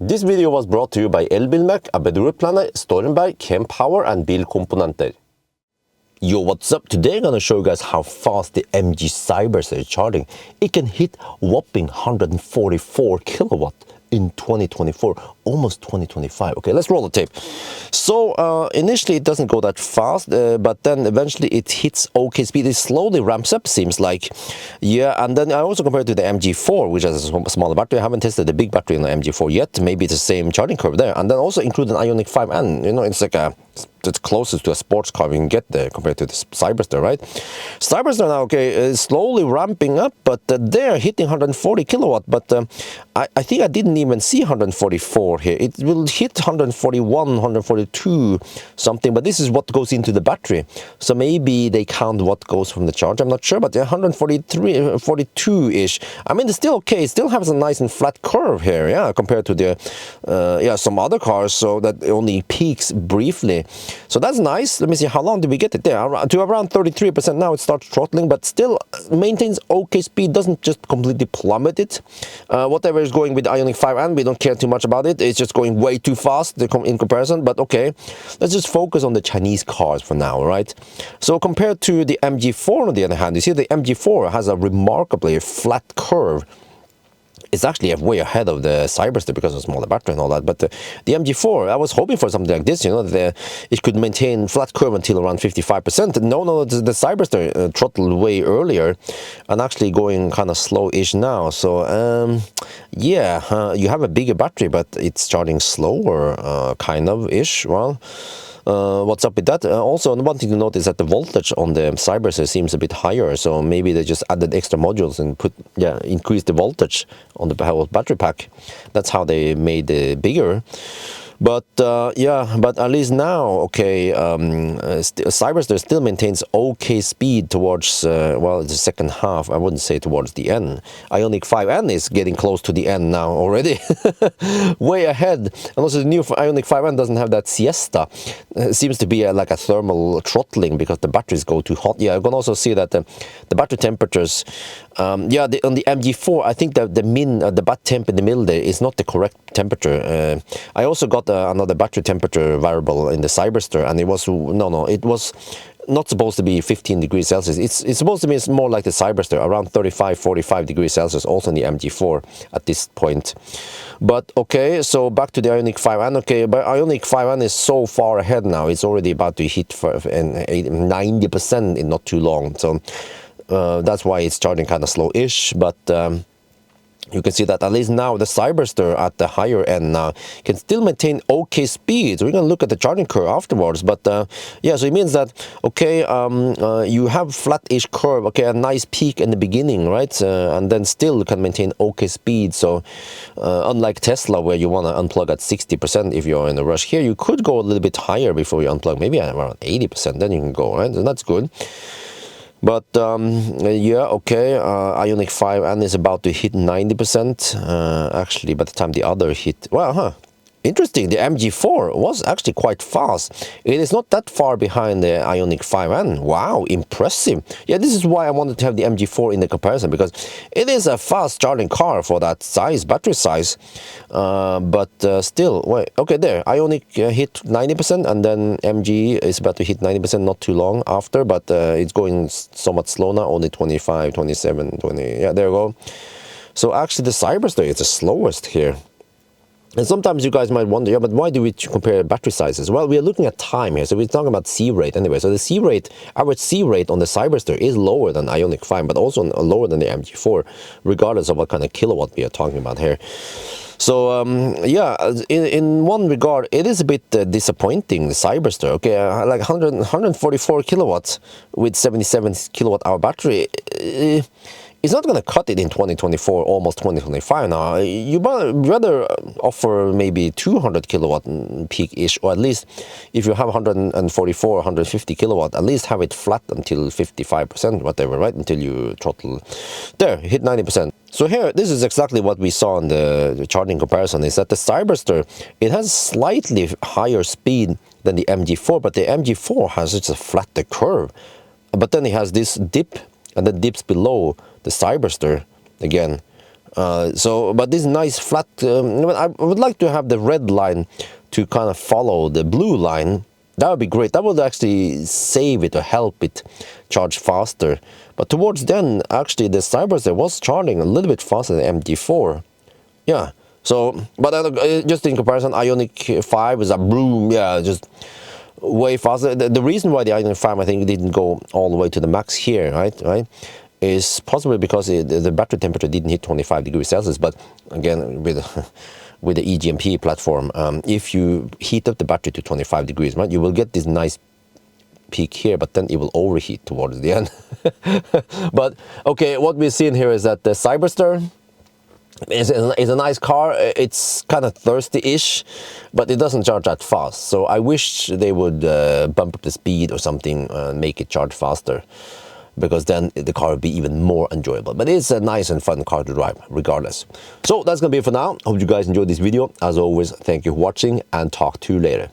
This video was brought to you by Elbilmek, ABRP, Stormberg, Kempower and Bilkomponenter. Yo, what's up? Today I'm gonna show you guys how fast the MG Cyberster is charging. It can hit whopping 144 kilowatt in 2024, almost 2025. Okay, let's roll the tape. So initially it doesn't go that fast, but then eventually it hits okay speed. It slowly ramps up, seems like. Yeah, and then I also compare it to the MG4, which has a smaller battery. I haven't tested the big battery in the MG4 yet. Maybe it's the same charging curve there. And then also include an Ioniq 5N. You know, it's like it's closest to a sports car we can get there compared to the Cyberster, right? Cyberster now, okay, is slowly ramping up, but they're hitting 140 kilowatt. But I think I didn't even see 144 here. It will hit 141, 142 something, but this is what goes into the battery. So maybe they count what goes from the charge. I'm not sure, but 143, 42-ish. I mean, it's still okay. It still has a nice and flat curve here, yeah, compared to the some other cars. So that only peaks briefly. So that's nice. Let me see, how long did we get it there? To around 33% now. It starts throttling, but still maintains okay speed. Doesn't just completely plummet it. Whatever is going with the Ioniq 5N, we don't care too much about it. It's just going way too fast in comparison. But okay, let's just focus on the Chinese cars for now, right? So compared to the MG4, on the other hand, you see the MG4 has a remarkably flat curve. It's actually way ahead of the Cyberster because of smaller battery and all that. But the MG4, I was hoping for something like this, you know, that it could maintain flat curve until around 55%. No, the Cyberster throttled way earlier and actually going kind of slow-ish now. So, yeah, you have a bigger battery, but it's charging slower, kind of-ish. Well, what's up with that? Also, one thing to note is that the voltage on the Cyberster seems a bit higher, so maybe they just added extra modules and increased the voltage on the whole battery pack. That's how they made it bigger. But yeah, but at least now, okay, Cyberster still maintains okay speed towards, well, the second half. I wouldn't say towards the end. Ioniq 5N is getting close to the end now already. Way ahead. And also the new Ioniq 5N doesn't have that siesta. It seems to be like a thermal throttling because the batteries go too hot. Yeah, you can also see that the battery temperatures, yeah, on the MG4, I think that the bat temp in the middle there is not the correct temperature. I also got another battery temperature variable in the Cyberster, and it was it was not supposed to be 15 degrees Celsius. It's supposed to be more like the Cyberster, around 35-45 degrees Celsius, also in the MG4 at this point. But okay, so back to the Ioniq 5N. Okay, but Ioniq 5N is so far ahead now. It's already about to hit 90% in not too long. So that's why it's charging kind of slow-ish, but you can see that at least now the Cyberster at the higher end now can still maintain okay speed. So we're going to look at the charging curve afterwards. But yeah, so it means that, okay, you have flat-ish curve, okay, a nice peak in the beginning, right? And then still can maintain okay speed. So unlike Tesla, where you want to unplug at 60% if you're in a rush, here you could go a little bit higher before you unplug, maybe around 80%, then you can go, right? And that's good. But yeah, okay, Ioniq 5N is about to hit 90%, actually, by the time the other hit, well, interesting, the MG4 was actually quite fast. It is not that far behind the Ioniq 5N. Wow, impressive. Yeah, this is why I wanted to have the MG4 in the comparison, because it is a fast charging car for that size, battery size. But still, wait, okay, there, Ioniq hit 90%, and then MG is about to hit 90% not too long after, but it's going somewhat slow now, only 25, 27, 20, yeah, there you go. So actually the Cyberster is the slowest here. And sometimes you guys might wonder, yeah, but why do we compare battery sizes? Well, we are looking at time here, so we're talking about C rate anyway. So the C rate, average C rate on the Cyberster is lower than Ioniq 5, but also lower than the MG4, regardless of what kind of kilowatt we are talking about here. So yeah, in one regard, it is a bit disappointing, the Cyberster. Okay, like 144 kilowatts with 77 kilowatt hour battery. It's not going to cut it in 2024, almost 2025 now. You rather offer maybe 200 kilowatt peak-ish, or at least if you have 144, 150 kilowatt, at least have it flat until 55%, whatever, right? Until you throttle. There, hit 90%. So here, this is exactly what we saw in the charging comparison, is that the Cyberster, it has slightly higher speed than the MG4, but the MG4 has just a flatter curve. But then it has this dip, and the dips below the Cyberster again But this nice flat, I would like to have the red line to kind of follow the blue line. That would be great. That would actually save it or help it charge faster. But towards then, actually, the Cyberster was charging a little bit faster than MG4. Yeah. So, but just in comparison, Ioniq 5 is a broom. Yeah, just way faster. The reason why the Ioniq 5, I think, didn't go all the way to the max here, right, is possibly because the battery temperature didn't hit 25 degrees Celsius. But again, with the eGMP platform, if you heat up the battery to 25 degrees, right, you will get this nice peak here, but then it will overheat towards the end. But okay, what we're seeing here is that the Cyberster is a nice car. It's kind of thirsty-ish, but it doesn't charge that fast. So I wish they would bump up the speed or something, make it charge faster, because then the car would be even more enjoyable. But it's a nice and fun car to drive regardless. So that's gonna be it for now. Hope you guys enjoyed this video. As always, thank you for watching, and talk to you later.